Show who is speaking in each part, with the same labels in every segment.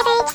Speaker 1: Attention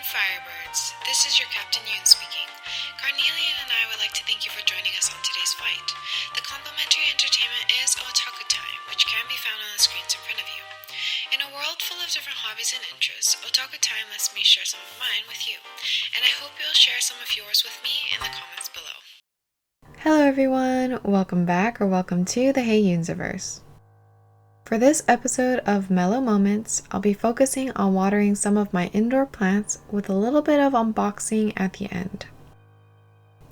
Speaker 1: Firebirds, this is your Captain Eunz speaking. Carnelian and I would like to thank you for joining us on today's flight. The complimentary entertainment is Otaku Time, which can be found on the screens in front of you. In a world full of different hobbies and interests, Otaku Time lets me share some of mine with you, and I hope you'll share some of yours with me in the comments below.
Speaker 2: Hello everyone, welcome back or welcome to the HeyEunziverse. For this episode of Mellow Moments, I'll be focusing on watering some of my indoor plants with a little bit of unboxing at the end.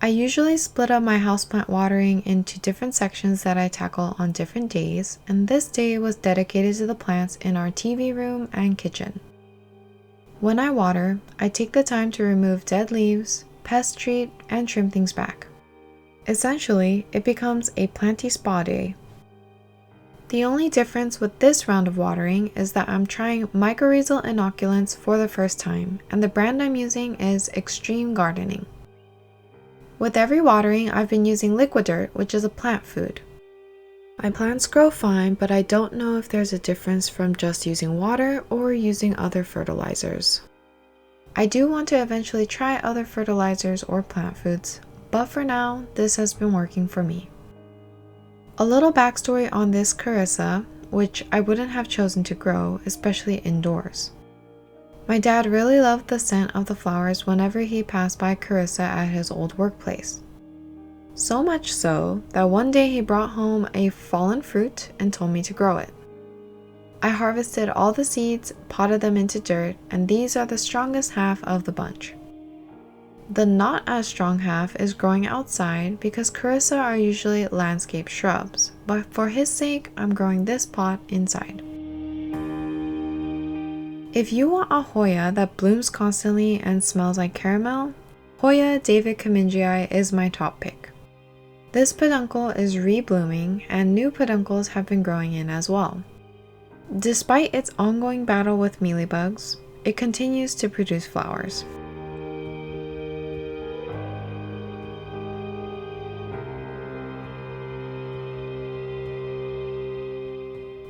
Speaker 2: I usually split up my houseplant watering into different sections that I tackle on different days, and this day was dedicated to the plants in our TV room and kitchen. When I water, I take the time to remove dead leaves, pest treat, and trim things back. Essentially, it becomes a planty spa day. The only difference with this round of watering is that I'm trying mycorrhizal inoculants for the first time, and the brand I'm using is Extreme Gardening. With every watering, I've been using liquid dirt, which is a plant food. My plants grow fine, but I don't know if there's a difference from just using water or using other fertilizers. I do want to eventually try other fertilizers or plant foods, but for now, this has been working for me. A little backstory on this Carissa, which I wouldn't have chosen to grow, especially indoors. My dad really loved the scent of the flowers whenever he passed by Carissa at his old workplace. So much so that one day he brought home a fallen fruit and told me to grow it. I harvested all the seeds, potted them into dirt, and these are the strongest half of the bunch. The not as strong half is growing outside because Carissa are usually landscape shrubs, but for his sake, I'm growing this pot inside. If you want a Hoya that blooms constantly and smells like caramel, Hoya David Kamingii is my top pick. This peduncle is re-blooming and new peduncles have been growing in as well. Despite its ongoing battle with mealybugs, it continues to produce flowers.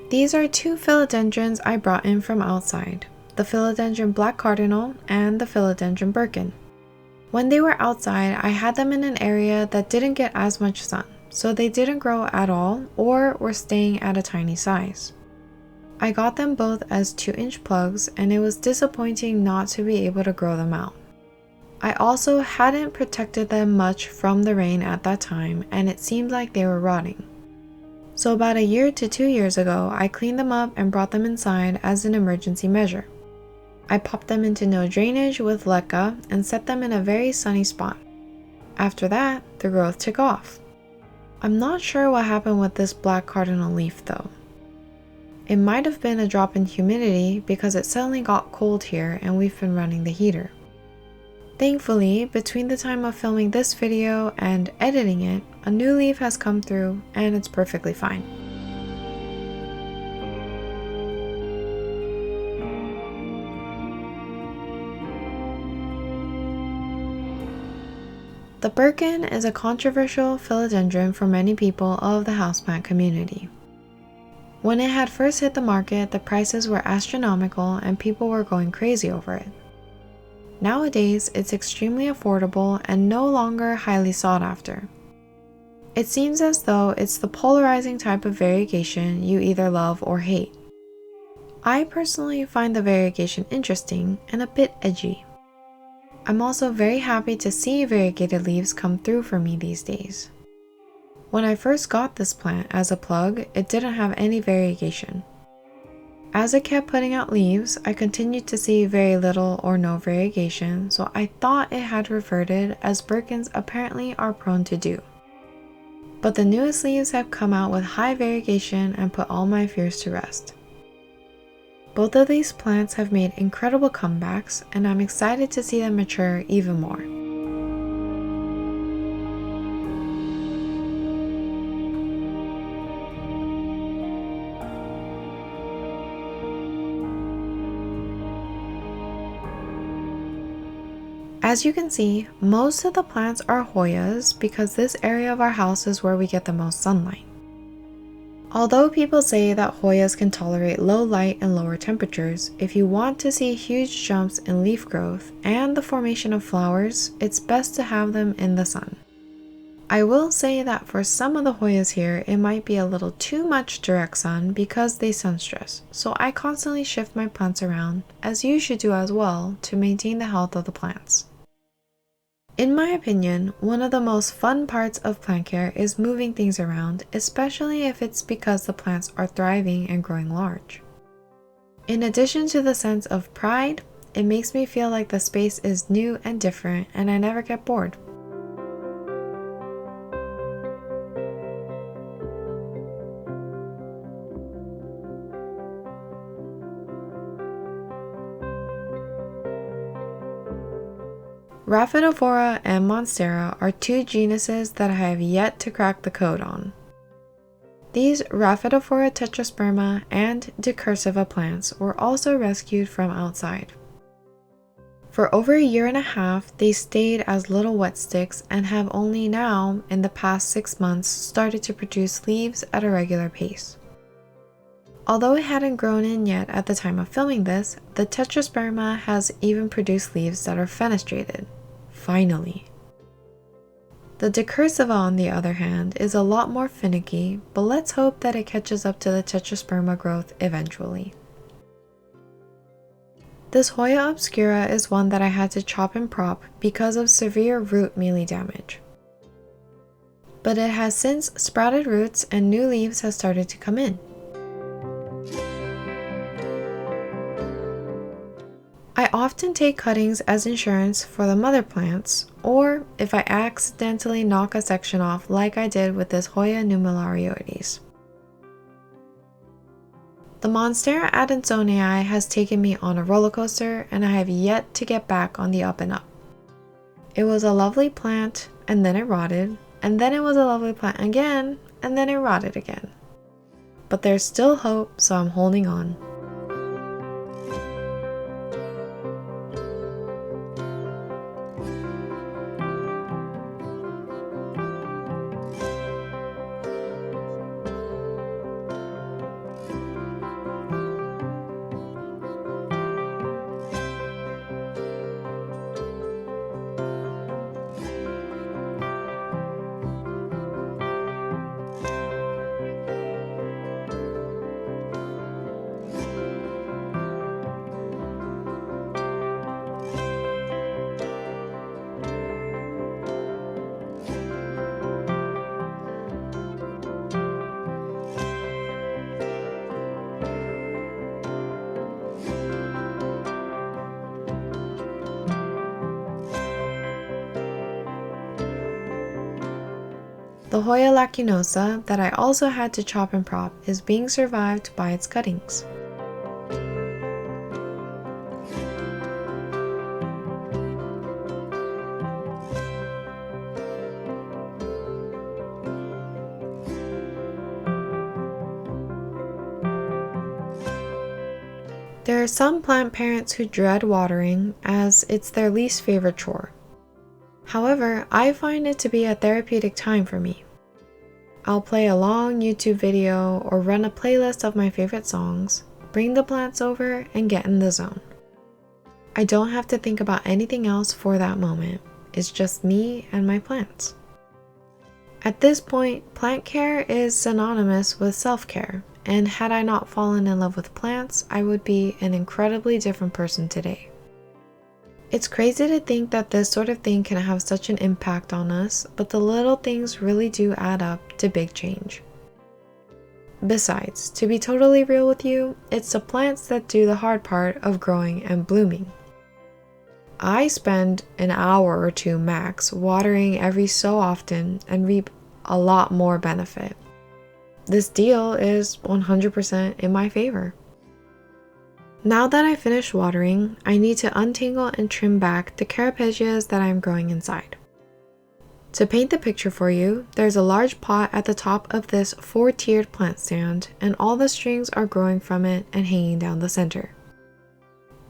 Speaker 2: These are two philodendrons I brought in from outside, the philodendron black cardinal and the philodendron Birkin. When they were outside, I had them in an area that didn't get as much sun, so they didn't grow at all or were staying at a tiny size. I got them both as 2-inch plugs, and it was disappointing not to be able to grow them out. I also hadn't protected them much from the rain at that time, and it seemed like they were rotting. So about a year to 2 years ago, I cleaned them up and brought them inside as an emergency measure. I popped them into no drainage with leca and set them in a very sunny spot. After that, the growth took off. I'm not sure what happened with this black cardinal leaf though. It might have been a drop in humidity because it suddenly got cold here and we've been running the heater. Thankfully, between the time of filming this video and editing it, a new leaf has come through and it's perfectly fine. The Birkin is a controversial philodendron for many people of the houseplant community. When it had first hit the market, the prices were astronomical and people were going crazy over it. Nowadays, it's extremely affordable and no longer highly sought after. It seems as though it's the polarizing type of variegation you either love or hate. I personally find the variegation interesting and a bit edgy. I'm also very happy to see variegated leaves come through for me these days. When I first got this plant as a plug, it didn't have any variegation. As it kept putting out leaves, I continued to see very little or no variegation, so I thought it had reverted, as Birkins apparently are prone to do. But the newest leaves have come out with high variegation and put all my fears to rest. Both of these plants have made incredible comebacks, and I'm excited to see them mature even more. As you can see, most of the plants are Hoyas because this area of our house is where we get the most sunlight. Although people say that Hoyas can tolerate low light and lower temperatures, if you want to see huge jumps in leaf growth and the formation of flowers, it's best to have them in the sun. I will say that for some of the Hoyas here, it might be a little too much direct sun because they sun stress, so I constantly shift my plants around, as you should do as well, to maintain the health of the plants. In my opinion, one of the most fun parts of plant care is moving things around, especially if it's because the plants are thriving and growing large. In addition to the sense of pride, it makes me feel like the space is new and different and I never get bored. Rhaphidophora and Monstera are two genuses that I have yet to crack the code on. These Rhaphidophora tetrasperma and decursiva plants were also rescued from outside. For over a year and a half, they stayed as little wet sticks and have only now, in the past 6 months, started to produce leaves at a regular pace. Although it hadn't grown in yet at the time of filming this, the tetrasperma has even produced leaves that are fenestrated. Finally. The decursiva, on the other hand, is a lot more finicky, but let's hope that it catches up to the tetrasperma growth eventually. This Hoya obscura is one that I had to chop and prop because of severe root mealy damage. But it has since sprouted roots and new leaves have started to come in. I often take cuttings as insurance for the mother plants, or if I accidentally knock a section off like I did with this Hoya nummulariioides. The Monstera adansonii has taken me on a roller coaster and I have yet to get back on the up and up. It was a lovely plant and then it rotted, and then it was a lovely plant again and then it rotted again. But there's still hope, so I'm holding on. The Hoya lacunosa that I also had to chop and prop is being survived by its cuttings. There are some plant parents who dread watering as it's their least favorite chore. However, I find it to be a therapeutic time for me. I'll play a long YouTube video or run a playlist of my favorite songs, bring the plants over, and get in the zone. I don't have to think about anything else for that moment. It's just me and my plants. At this point, plant care is synonymous with self-care, and had I not fallen in love with plants, I would be an incredibly different person today. It's crazy to think that this sort of thing can have such an impact on us, but the little things really do add up to big change. Besides, to be totally real with you, it's the plants that do the hard part of growing and blooming. I spend an hour or two max watering every so often and reap a lot more benefit. This deal is 100% in my favor. Now that I finished watering, I need to untangle and trim back the carapaceas that I'm growing inside. To paint the picture for you, there's a large pot at the top of this 4-tiered plant stand, and all the strings are growing from it and hanging down the center.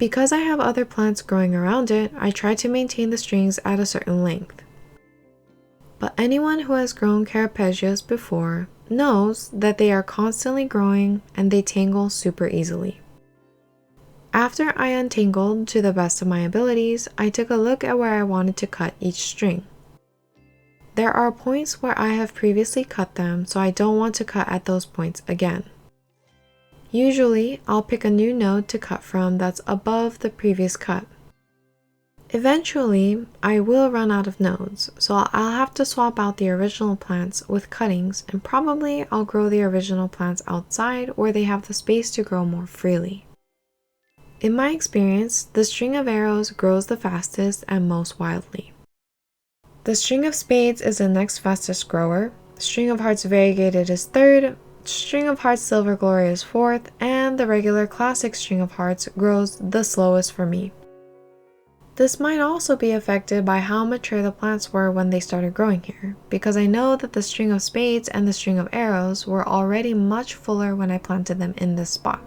Speaker 2: Because I have other plants growing around it, I try to maintain the strings at a certain length. But anyone who has grown carapagias before knows that they are constantly growing and they tangle super easily. After I untangled to the best of my abilities, I took a look at where I wanted to cut each string. There are points where I have previously cut them, so I don't want to cut at those points again. Usually, I'll pick a new node to cut from that's above the previous cut. Eventually, I will run out of nodes, so I'll have to swap out the original plants with cuttings, and probably I'll grow the original plants outside where they have the space to grow more freely. In my experience, the string of arrows grows the fastest and most wildly. The string of spades is the next fastest grower, string of hearts variegated is third, string of hearts silver glory is fourth, and the regular classic string of hearts grows the slowest for me. This might also be affected by how mature the plants were when they started growing here, because I know that the string of spades and the string of arrows were already much fuller when I planted them in this spot.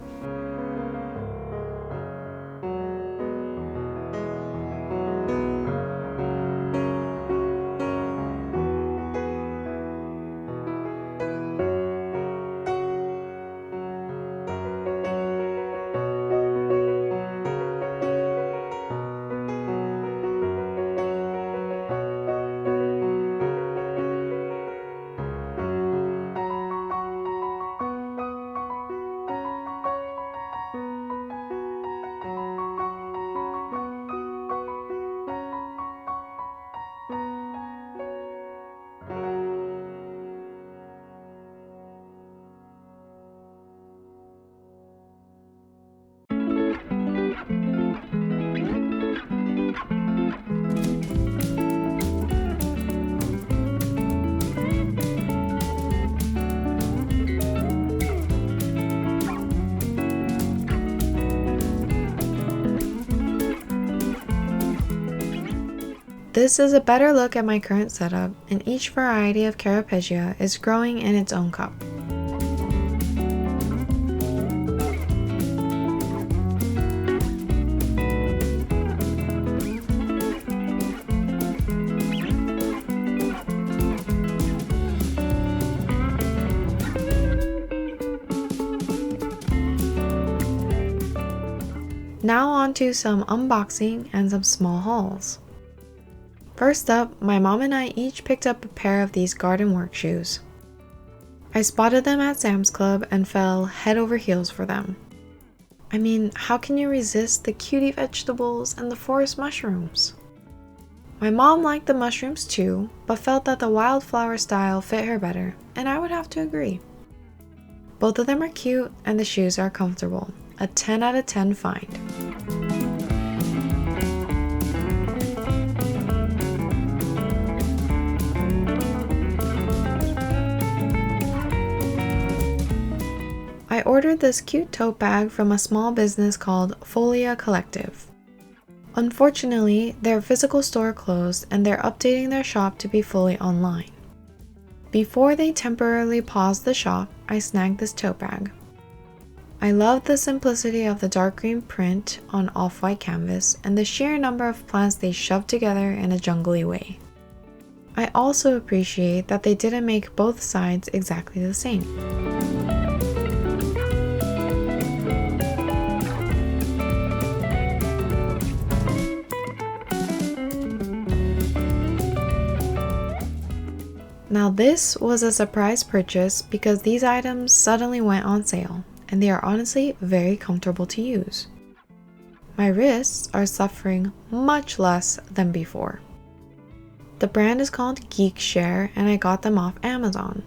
Speaker 2: This is a better look at my current setup, and each variety of carapagia is growing in its own cup. Now on to some unboxing and some small hauls. First up, my mom and I each picked up a pair of these garden work shoes. I spotted them at Sam's Club and fell head over heels for them. I mean, how can you resist the cutie vegetables and the forest mushrooms? My mom liked the mushrooms too, but felt that the wildflower style fit her better, and I would have to agree. Both of them are cute and the shoes are comfortable. A 10 out of 10 find. I ordered this cute tote bag from a small business called Folia Collective. Unfortunately, their physical store closed and they're updating their shop to be fully online. Before they temporarily paused the shop, I snagged this tote bag. I love the simplicity of the dark green print on off-white canvas and the sheer number of plants they shoved together in a jungly way. I also appreciate that they didn't make both sides exactly the same. Now this was a surprise purchase because these items suddenly went on sale, and they are honestly very comfortable to use. My wrists are suffering much less than before. The brand is called Geekshare and I got them off Amazon.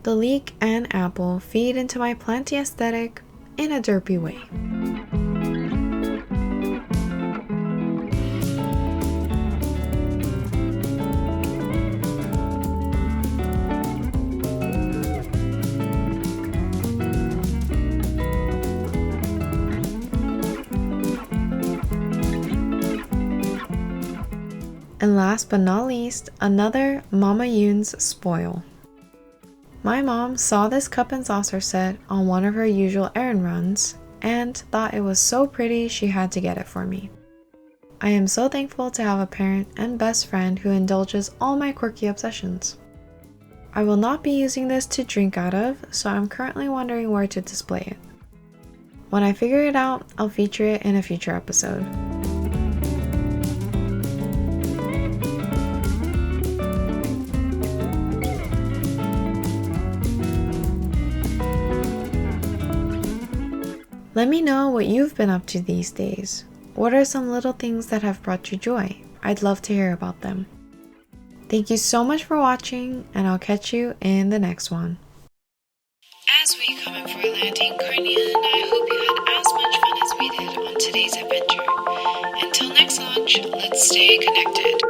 Speaker 2: The leek and apple feed into my planty aesthetic in a derpy way. And last but not least, another Mama Eunz spoil. My mom saw this cup and saucer set on one of her usual errand runs and thought it was so pretty she had to get it for me. I am so thankful to have a parent and best friend who indulges all my quirky obsessions. I will not be using this to drink out of, so I'm currently wondering where to display it. When I figure it out, I'll feature it in a future episode. Let me know what you've been up to these days. What are some little things that have brought you joy? I'd love to hear about them. Thank you so much for watching, and I'll catch you in the next one.
Speaker 1: As we come in for a landing, Carnelia and I hope you had as much fun as we did on today's adventure. Until next launch, let's stay connected.